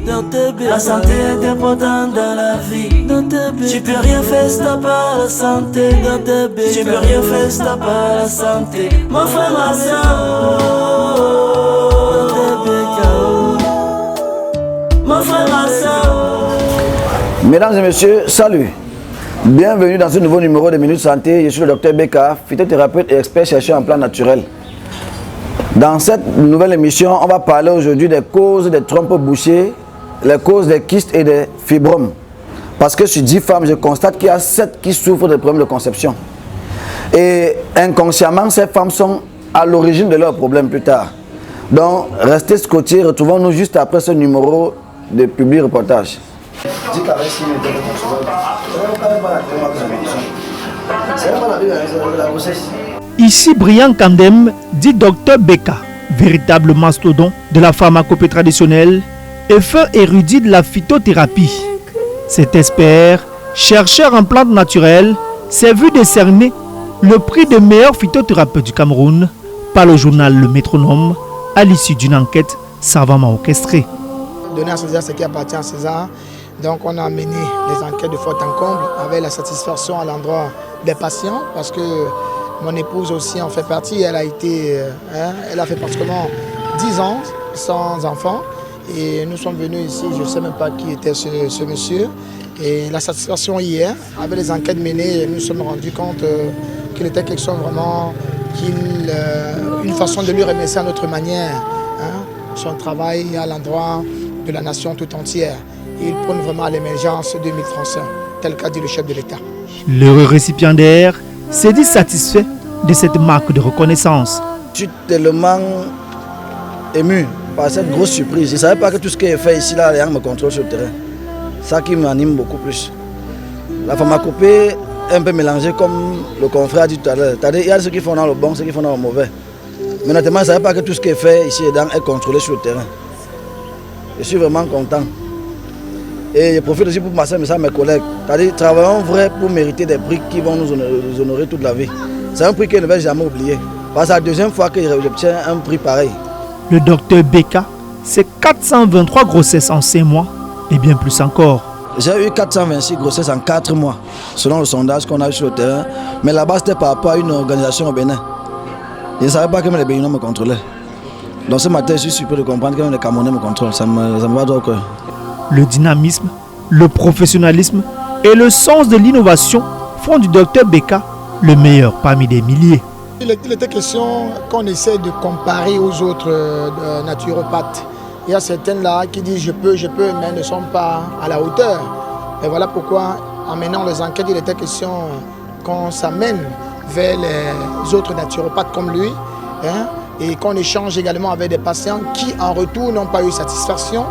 La santé est importante dans la vie. Tu peux rien faire si t'as pas la santé. Tu peux rien faire si t'as pas la santé. Mon frère, ma soeur. Mon frère, ma soeur. Mesdames et messieurs, salut. Bienvenue dans ce nouveau numéro de Minute Santé. Je suis le Dr Beka, phytothérapeute et expert chercheur en plan naturel. Dans cette nouvelle émission, on va parler aujourd'hui des causes des trompes bouchées, les causes des kystes et des fibromes. Parce que sur 10 femmes, je constate qu'il y a 7 qui souffrent de problèmes de conception. Et inconsciemment, ces femmes sont à l'origine de leurs problèmes plus tard. Donc, restez scotchés, retrouvons-nous juste après ce numéro de Public Reportage. Ici Brian Kandem, dit Dr Beka, véritable mastodonte de la pharmacopée traditionnelle et fin érudit de la phytothérapie. Cet expert, chercheur en plantes naturelles, s'est vu décerner le prix de meilleur phytothérapeute du Cameroun par le journal Le Métronome à l'issue d'une enquête savamment orchestrée. Donner à César ce qui appartient à César. Donc on a mené des enquêtes de fond en comble avec la satisfaction à l'endroit des patients parce que mon épouse aussi en fait partie. Elle a fait pratiquement 10 ans sans enfant et nous sommes venus ici, je ne sais même pas qui était ce monsieur. Et la satisfaction hier, avec les enquêtes menées, nous nous sommes rendus compte qu'il était quelque chose vraiment, une façon de lui remercier à notre manière, son travail à l'endroit de la nation tout entière. Il prône vraiment à l'émergence de 1000 Français, tel qu'a dit le chef de l'État. L'heureux récipiendaire s'est dit satisfait de cette marque de reconnaissance. Je suis tellement ému par cette grosse surprise. Je ne savais pas que tout ce qui est fait ici, là, les gens me contrôlent sur le terrain. Ça qui m'anime beaucoup plus. La pharmacopée est un peu mélangée comme le confrère a dit tout à l'heure. Il y a ceux qui font dans le bon, ceux qui font dans le mauvais. Mais notamment, je ne savais pas que tout ce qui est fait ici est contrôlé sur le terrain. Je suis vraiment content. Et je profite aussi pour passer un message à mes collègues. C'est-à-dire, travaillons vrai pour mériter des prix qui vont nous honorer toute la vie. C'est un prix que je ne vais jamais oublier. Parce que c'est la deuxième fois que j'obtiens un prix pareil. Le docteur Beka, c'est 423 grossesses en 5 mois et bien plus encore. J'ai eu 426 grossesses en 4 mois, selon le sondage qu'on a eu sur le terrain. Mais là-bas, c'était par rapport à une organisation au Bénin. Je ne savais pas que les Béninois me contrôlaient. Donc ce matin, je suis surpris de comprendre que même les Camerounais me contrôlent. Ça me va droit au cœur. Le dynamisme, le professionnalisme et le sens de l'innovation font du docteur Beka le meilleur parmi des milliers. Il était question qu'on essaie de comparer aux autres naturopathes. Il y a certaines là qui disent je peux, mais ne sont pas à la hauteur. Et voilà pourquoi, en menant les enquêtes, il était question qu'on s'amène vers les autres naturopathes comme lui, et qu'on échange également avec des patients qui, en retour, n'ont pas eu satisfaction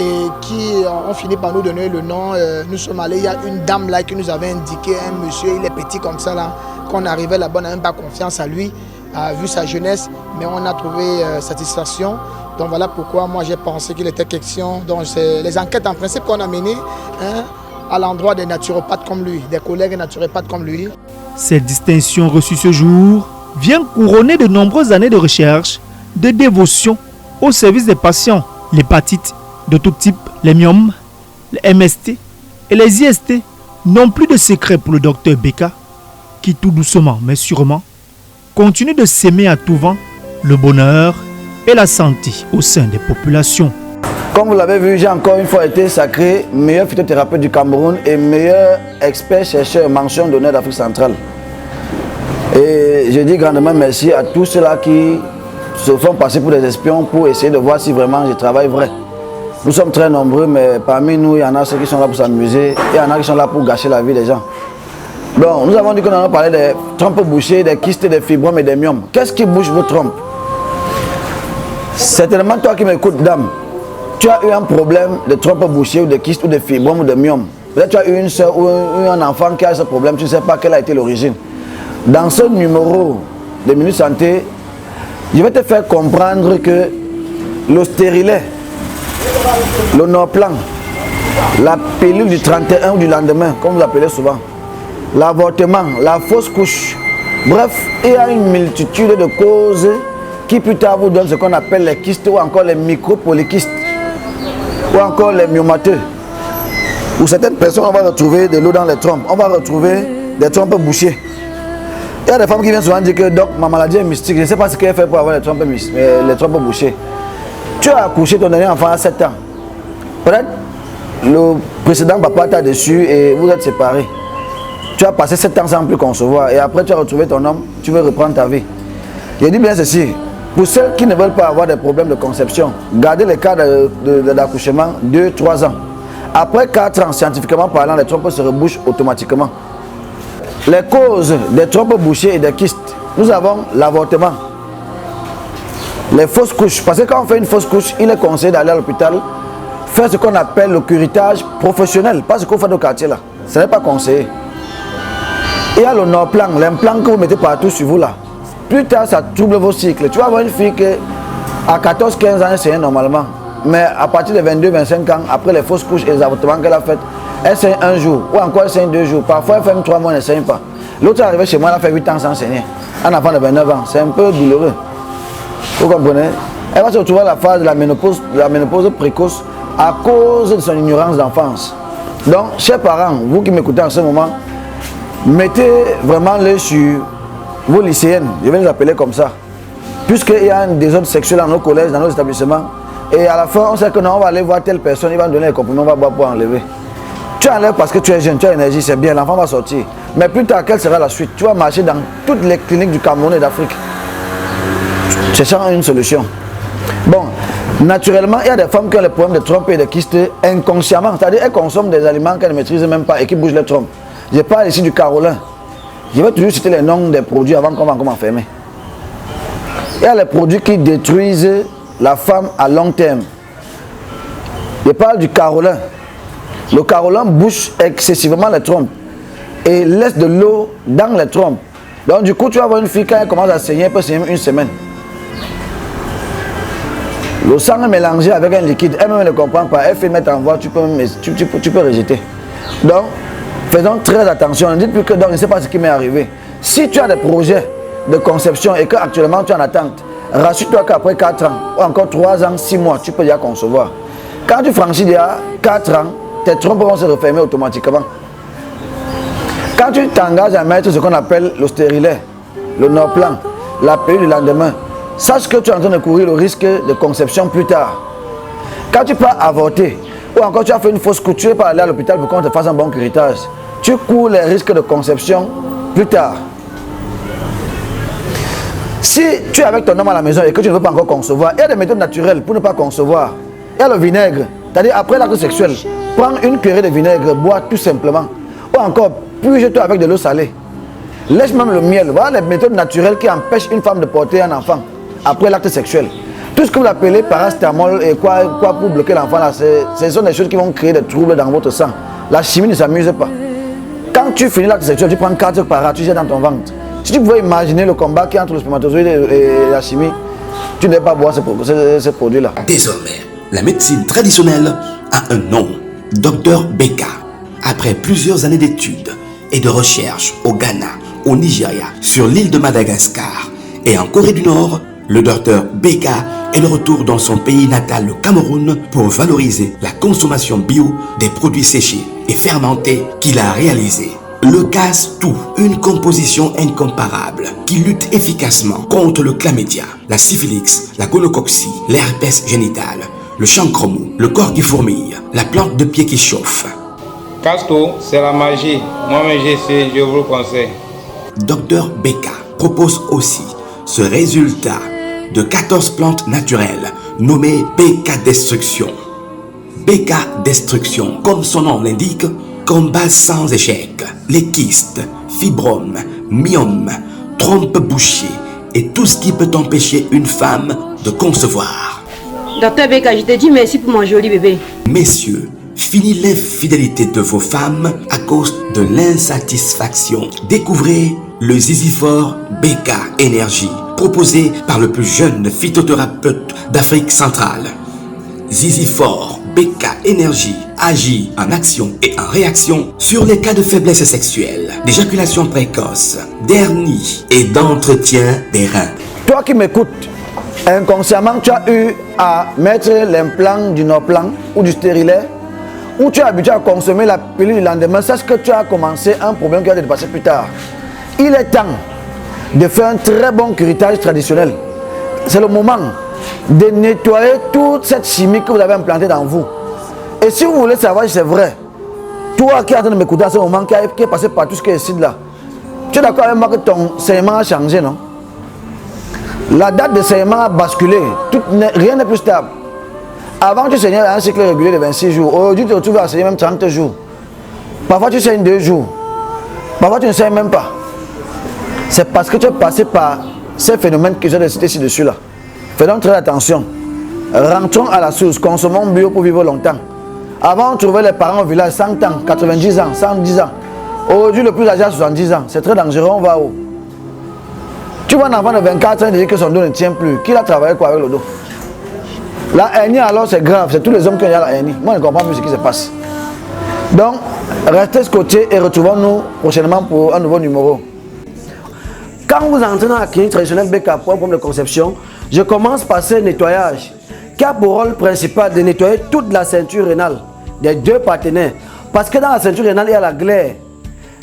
et qui ont fini par nous donner le nom. Nous sommes allés, il y a une dame là qui nous avait indiqué, un monsieur, il est petit comme ça là, qu'on arrivait là-bas, on n'a même pas confiance à lui, vu sa jeunesse, mais on a trouvé satisfaction. Donc voilà pourquoi moi j'ai pensé qu'il était question. Donc c'est les enquêtes en principe qu'on a menées à l'endroit des naturopathes comme lui, des collègues naturopathes comme lui. Cette distinction reçue ce jour vient couronner de nombreuses années de recherche, de dévotion au service des patients. L'hépatite de tout type, les myomes, les MST et les IST n'ont plus de secret pour le docteur Beka, qui tout doucement mais sûrement continue de s'aimer à tout vent le bonheur et la santé au sein des populations. Comme vous l'avez vu, j'ai encore une fois été sacré meilleur phytothérapeute du Cameroun et meilleur expert chercheur mention d'honneur d'Afrique centrale. Et je dis grandement merci à tous ceux-là qui se font passer pour des espions pour essayer de voir si vraiment je travaille vrai. Nous sommes très nombreux, mais parmi nous, il y en a ceux qui sont là pour s'amuser et il y en a qui sont là pour gâcher la vie des gens. Donc, nous avons dit qu'on allait parler des trompes bouchées, des kystes, des fibromes et des myomes. Qu'est-ce qui bouche vos trompes? Certainement, toi qui m'écoutes, dame, tu as eu un problème de trompes bouchées ou de kystes ou de fibromes ou de myomes. Peut-être tu as eu une soeur ou un enfant qui a ce problème, tu ne sais pas quelle a été l'origine. Dans ce numéro de Minute Santé, je vais te faire comprendre que le stérilet, le Norplan, la pilule du 31 ou du lendemain, comme vous l'appelez souvent, l'avortement, la fausse couche, bref, il y a une multitude de causes qui plus tard vous donnent ce qu'on appelle les kystes ou encore les micropolycystes. ou encore les myomateux. Pour certaines personnes, on va retrouver de l'eau dans les trompes, on va retrouver des trompes bouchées. Il y a des femmes qui viennent souvent dire que donc ma maladie est mystique, je ne sais pas ce qu'elle fait pour avoir les trompes bouchées. Tu as accouché ton dernier enfant à 7 ans. Peut-être le précédent papa t'a déçu et vous êtes séparés. Tu as passé 7 ans sans plus concevoir et après tu as retrouvé ton homme, tu veux reprendre ta vie. Je dis bien ceci, pour ceux qui ne veulent pas avoir des problèmes de conception, gardez les cas d'accouchement 2-3 ans. Après 4 ans, scientifiquement parlant, les trompes se rebouchent automatiquement. Les causes des trompes bouchées et des kystes, nous avons l'avortement, les fausses couches. Parce que quand on fait une fausse couche, il est conseillé d'aller à l'hôpital faire ce qu'on appelle le curettage professionnel, pas ce qu'on fait au quartier là. Ce n'est pas conseillé. Il y a le Norplan, l'implant que vous mettez partout sur vous là. Plus tard, ça trouble vos cycles. Tu vas avoir une fille qui, à 14-15 ans, elle saigne normalement. Mais à partir de 22-25 ans, après les fausses couches et les avortements qu'elle a fait, elle saigne un jour, ou encore elle saigne 2 jours. Parfois, elle fait même 3 mois, elle ne saigne pas. L'autre est arrivé chez moi, elle a fait 8 ans sans saigner. Un enfant de 29 ans, c'est un peu douloureux. Vous comprenez? Elle va se retrouver à la phase de la ménopause précoce à cause de son ignorance d'enfance. Donc, chers parents, vous qui m'écoutez en ce moment, mettez vraiment l'œil sur vos lycéennes, je vais les appeler comme ça. Puisqu'il y a un désordre sexuel dans nos collèges, dans nos établissements, et à la fin, on sait que non, on va aller voir telle personne, il va nous donner les comprimés, on va boire pour enlever. Tu enlèves parce que tu es jeune, tu as énergie, c'est bien, l'enfant va sortir. Mais plus tard, quelle sera la suite? Tu vas marcher dans toutes les cliniques du Cameroun et d'Afrique. Cherchant une solution. Bon, naturellement, il y a des femmes qui ont les problèmes de trompes et de kystes inconsciemment. C'est-à-dire qu'elles consomment des aliments qu'elles ne maîtrisent même pas et qui bougent les trompes. Je parle ici du Carolin. Je vais toujours citer les noms des produits avant qu'on va encore m'enfermer. Il y a les produits qui détruisent la femme à long terme. Je parle du Carolin. Le Carolin bouche excessivement les trompes et laisse de l'eau dans les trompes. Donc du coup, tu vas voir une fille quand elle commence à saigner, elle peut saigner une semaine. Le sang est mélangé avec un liquide, elle-même ne comprend pas, elle fait mettre en voie, tu peux rejeter. Donc, faisons très attention, ne dites plus que donc, je ne sais pas ce qui m'est arrivé. Si tu as des projets de conception et qu'actuellement tu es en attente, rassure-toi qu'après 4 ans, ou encore 3 ans, 6 mois, tu peux déjà concevoir. Quand tu franchis déjà 4 ans, tes trompes vont se refermer automatiquement. Quand tu t'engages à mettre ce qu'on appelle le stérilet, le Norplan, la pilule du lendemain, sache que tu es en train de courir le risque de conception plus tard. Quand tu pars avorter, ou encore tu as fait une fausse couche, tu es pas aller à l'hôpital pour qu'on te fasse un bon curettage, tu cours les risques de conception plus tard. Si tu es avec ton homme à la maison et que tu ne veux pas encore concevoir, il y a des méthodes naturelles pour ne pas concevoir. Il y a le vinaigre, c'est-à-dire après l'acte sexuel, prends une cuillerée de vinaigre, bois tout simplement. Ou encore, puise-toi avec de l'eau salée. Laisse même le miel. Voilà les méthodes naturelles qui empêchent une femme de porter un enfant après l'acte sexuel. Tout ce que vous appelez paracétamol et quoi pour bloquer l'enfant, là, ce sont des choses qui vont créer des troubles dans votre sang. La chimie ne s'amuse pas. Quand tu finis l'acte sexuel, tu prends 4 paras, tu jettes dans ton ventre. Si tu pouvais imaginer le combat qui est entre le spermatozoïde et la chimie, tu ne devais pas boire ce produit-là. Désormais, la médecine traditionnelle a un nom, Dr Beka. Après plusieurs années d'études et de recherches au Ghana, au Nigeria, sur l'île de Madagascar et en Corée du Nord, le docteur Beka est de retour dans son pays natal, le Cameroun, pour valoriser la consommation bio des produits séchés et fermentés qu'il a réalisés. Le Casse-Tout, une composition incomparable qui lutte efficacement contre le chlamydia, la syphilis, la gonococcie, l'herpès génital, le chancromou, le corps qui fourmille, la plante de pied qui chauffe. Casse-Tout, c'est la magie. Moi-même j'essaie, je vous le conseille. Dr Beka propose aussi ce résultat de 14 plantes naturelles nommées Beka Destruction. Beka Destruction, comme son nom l'indique, combat sans échec les kystes, fibromes, myomes, trompes bouchées et tout ce qui peut empêcher une femme de concevoir. Docteur Beka, je te dis merci pour mon joli bébé. Messieurs, fini l'infidélité de vos femmes à cause de l'insatisfaction. Découvrez le Ziziphore Beka Énergie, proposé par le plus jeune phytothérapeute d'Afrique centrale. Ziziphore Beka Énergie agit en action et en réaction sur les cas de faiblesse sexuelle, d'éjaculation précoce, d'hernie et d'entretien des reins. Toi qui m'écoutes, inconsciemment tu as eu à mettre l'implant du Norplan ou du stérilet, ou tu es habitué à consommer la pilule du lendemain, c'est ce que tu as commencé un problème qui va te dépasser plus tard. Il est temps de faire un très bon curettage traditionnel. C'est le moment de nettoyer toute cette chimie que vous avez implantée dans vous. Et si vous voulez savoir si c'est vrai, toi qui es en train de m'écouter à ce moment, qui est passé par tout ce qui est ici là, tu es d'accord avec moi que ton saignement a changé, non? La date de saignement a basculé, rien n'est plus stable. Avant, tu saignais un cycle régulier de 26 jours. Aujourd'hui, tu te retrouves à saigner même 30 jours. Parfois, tu saignes 2 jours. Parfois, tu ne saignes même pas. C'est parce que tu es passé par ces phénomènes que j'ai cités ci-dessus là. Faisons très attention. Rentrons à la source. Consommons bio pour vivre longtemps. Avant, on trouvait les parents au village 100 ans, 90 ans, 110 ans. Aujourd'hui, le plus âgé a 70 ans. C'est très dangereux, on va où? Tu vois un enfant de 24 ans dire que son dos ne tient plus. Qui a travaillé quoi avec le dos? La hernie alors c'est grave, c'est tous les hommes qui ont la hernie. Moi je ne comprends plus ce qui se passe. Donc, restez scotchés et retrouvons-nous prochainement pour un nouveau numéro. Quand vous entrez dans la clinique traditionnelle BK pour un problème de conception, je commence par ce nettoyage qui a pour rôle principal de nettoyer toute la ceinture rénale des deux partenaires. Parce que dans la ceinture rénale, il y a la glaire.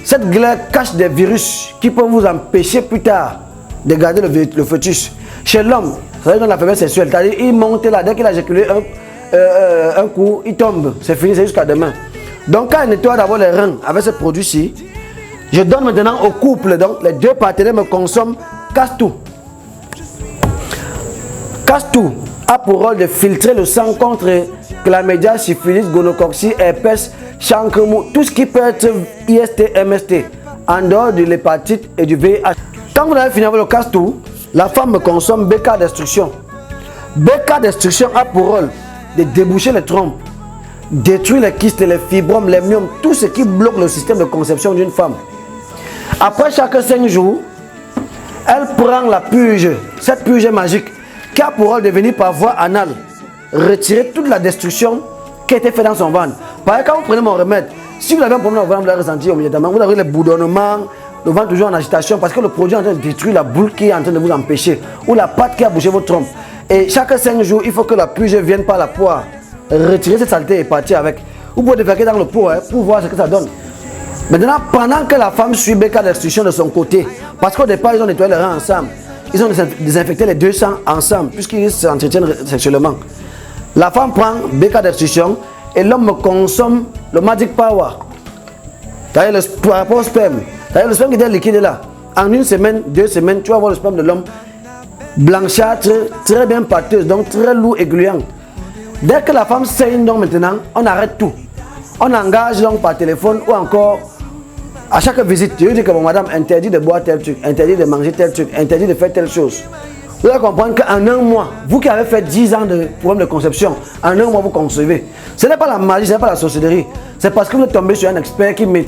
Cette glaire cache des virus qui peuvent vous empêcher plus tard de garder le fœtus. Chez l'homme, ça veut dire dans la faiblesse sexuelle, c'est-à-dire il monte là, dès qu'il a éjaculé un coup, il tombe, c'est fini, c'est jusqu'à demain. Donc quand il nettoie d'abord les reins avec ce produit-ci, je donne maintenant au couple, donc les deux partenaires me consomment Casse-Tout. Casse-Tout a pour rôle de filtrer le sang contre chlamydia, syphilis, gonococcie, herpès, chancre mou, tout ce qui peut être IST, MST, en dehors de l'hépatite et du VIH. Quand vous avez fini avec le Casse-Tout, la femme me consomme BK Destruction. BK Destruction a pour rôle de déboucher les trompes, détruire les kystes, les fibromes, les myomes, tout ce qui bloque le système de conception d'une femme. Après chaque 5 jours, elle prend la purge, cette purge magique, qui a pour rôle de venir par voie anale, retirer toute la destruction qui a été faite dans son ventre. Par exemple, quand vous prenez mon remède, si vous avez un problème au ventre, vous l'avez ressenti immédiatement, vous avez les bourdonnements, le ventre toujours en agitation, parce que le produit est en train de détruire la boule qui est en train de vous empêcher, ou la pâte qui a bougé votre trompe. Et chaque 5 jours, il faut que la purge vienne par la poire, retirer cette saleté et partir avec. Vous pouvez déféquer dans le pot pour voir ce que ça donne. Maintenant, pendant que la femme suit BK Destruction de son côté, parce qu'au départ, ils ont nettoyé les reins ensemble, ils ont désinfecté les 200 ensemble, puisqu'ils s'entretiennent sexuellement. La femme prend BK Destruction et l'homme me consomme le Magic Power. C'est-à-dire par rapport au sperme. C'est-à-dire le sperme qui est liquide là. En 1 semaine, 2 semaines, tu vas voir le sperme de l'homme blanchâtre, très bien pâteuse, donc très lourd et gluant. Dès que la femme saigne, donc maintenant, on arrête tout. On engage donc par téléphone ou encore à chaque visite. Je dis que bon, madame, interdit de boire tel truc, interdit de manger tel truc, interdit de faire telle chose. Vous allez comprendre qu'en 1 mois, vous qui avez fait 10 ans de problème de conception, en 1 mois vous concevez. Ce n'est pas la magie, ce n'est pas la sorcellerie. C'est parce que vous êtes tombé sur un expert qui